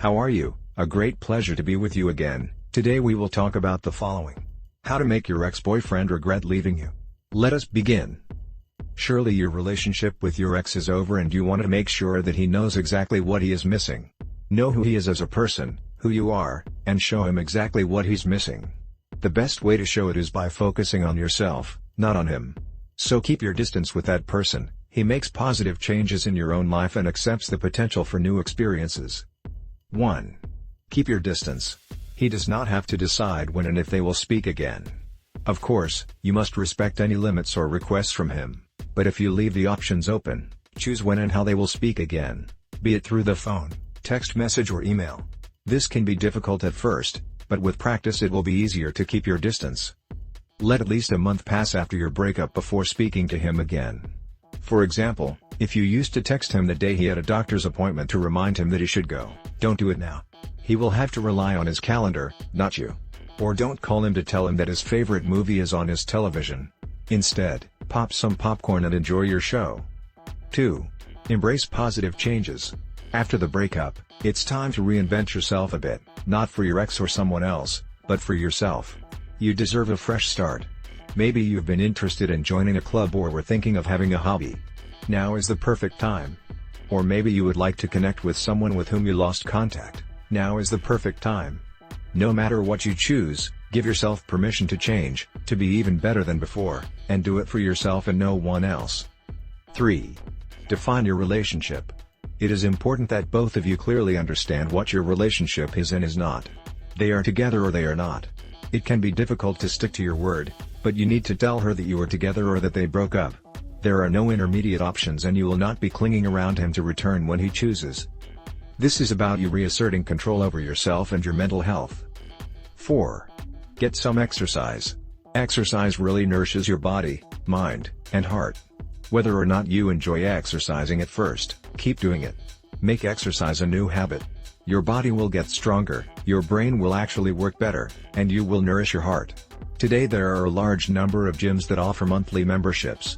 How are you? A great pleasure to be with you again. Today we will talk about the following. How to make your ex-boyfriend regret leaving you. Let us begin. Surely your relationship with your ex is over and you want to make sure that he knows exactly what he is missing. Know who he is as a person, who you are, and show him exactly what he's missing. The best way to show it is by focusing on yourself, not on him. So keep your distance with that person. He makes positive changes in your own life and accepts the potential for new experiences. 1. Keep your distance. He does not have to decide when and if they will speak again. Of course, you must respect any limits or requests from him, but if you leave the options open, choose when and how they will speak again, be it through the phone, text message or email. This can be difficult at first, but with practice it will be easier to keep your distance. Let at least a month pass after your breakup before speaking to him again. For example, if you used to text him the day he had a doctor's appointment to remind him that he should go, don't do it now. He will have to rely on his calendar, not you. Or don't call him to tell him that his favorite movie is on his television. Instead, pop some popcorn and enjoy your show. 2. Embrace positive changes. After the breakup, it's time to reinvent yourself a bit, not for your ex or someone else, but for yourself. You deserve a fresh start. Maybe you've been interested in joining a club or were thinking of having a hobby. Now is the perfect time. Or maybe you would like to connect with someone with whom you lost contact. Now is the perfect time. No matter what you choose, give yourself permission to change, to be even better than before, and do it for yourself and no one else. 3. Define your relationship. It is important that both of you clearly understand what your relationship is and is not. They are together or they are not. It can be difficult to stick to your word, but you need to tell her that you are together or that they broke up. There are no intermediate options and you will not be clinging around him to return when he chooses. This is about you reasserting control over yourself and your mental health. 4. Get some exercise. Exercise really nourishes your body, mind, and heart. Whether or not you enjoy exercising at first, keep doing it. Make exercise a new habit. Your body will get stronger, your brain will actually work better, and you will nourish your heart. Today there are a large number of gyms that offer monthly memberships.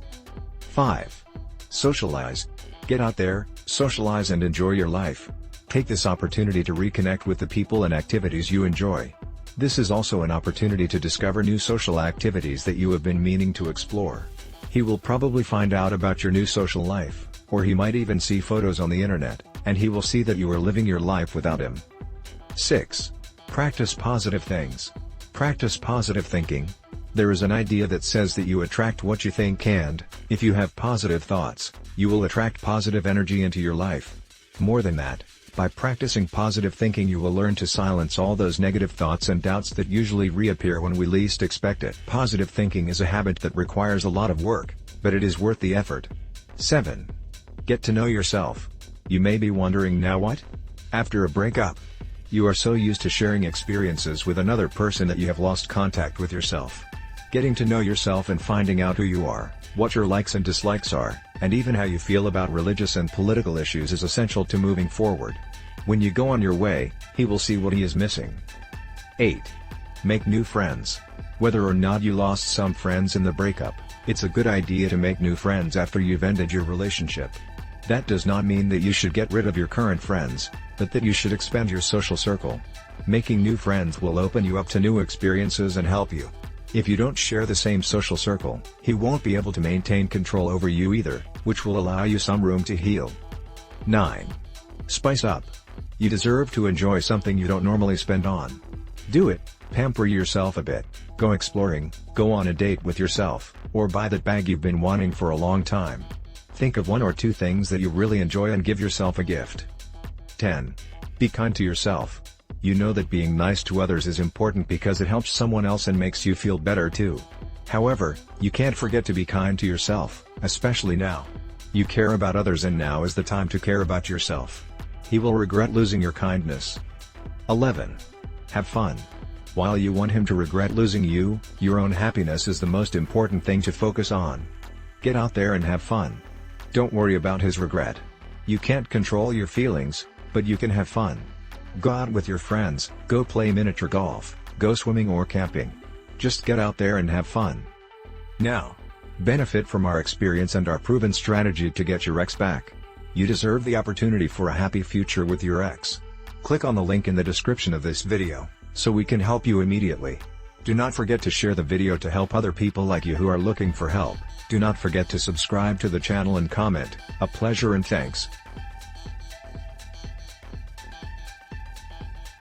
5. Socialize. Get out there, socialize and enjoy your life. Take this opportunity to reconnect with the people and activities you enjoy. This is also an opportunity to discover new social activities that you have been meaning to explore. He will probably find out about your new social life, or he might even see photos on the internet, and he will see that you are living your life without him. 6. Practice positive things. Practice positive thinking. There is an idea that says that you attract what you think, and, if you have positive thoughts, you will attract positive energy into your life. More than that, by practicing positive thinking you will learn to silence all those negative thoughts and doubts that usually reappear when we least expect it. Positive thinking is a habit that requires a lot of work, but it is worth the effort. 7. Get to know yourself. You may be wondering, now what? After a breakup, you are so used to sharing experiences with another person that you have lost contact with yourself. Getting to know yourself and finding out who you are, what your likes and dislikes are, and even how you feel about religious and political issues is essential to moving forward. When you go on your way, he will see what he is missing. 8. Make new friends. Whether or not you lost some friends in the breakup, it's a good idea to make new friends after you've ended your relationship. That does not mean that you should get rid of your current friends, but that you should expand your social circle. Making new friends will open you up to new experiences and help you. If you don't share the same social circle, he won't be able to maintain control over you either, which will allow you some room to heal. 9. Spice up. You deserve to enjoy something you don't normally spend on. Do it, pamper yourself a bit, go exploring, go on a date with yourself, or buy that bag you've been wanting for a long time. Think of 1 or 2 things that you really enjoy and give yourself a gift. 10. Be kind to yourself. You know that being nice to others is important because it helps someone else and makes you feel better too. However, you can't forget to be kind to yourself, especially now. You care about others and now is the time to care about yourself. He will regret losing your kindness. 11. Have fun. While you want him to regret losing you, your own happiness is the most important thing to focus on. Get out there and have fun. Don't worry about his regret. You can't control your feelings, but you can have fun. Go out with your friends, go play miniature golf, go swimming or camping. Just get out there and have fun. Now, benefit from our experience and our proven strategy to get your ex back. You deserve the opportunity for a happy future with your ex. Click on the link in the description of this video, so we can help you immediately. Do not forget to share the video to help other people like you who are looking for help. Do not forget to subscribe to the channel and comment. A pleasure and thanks.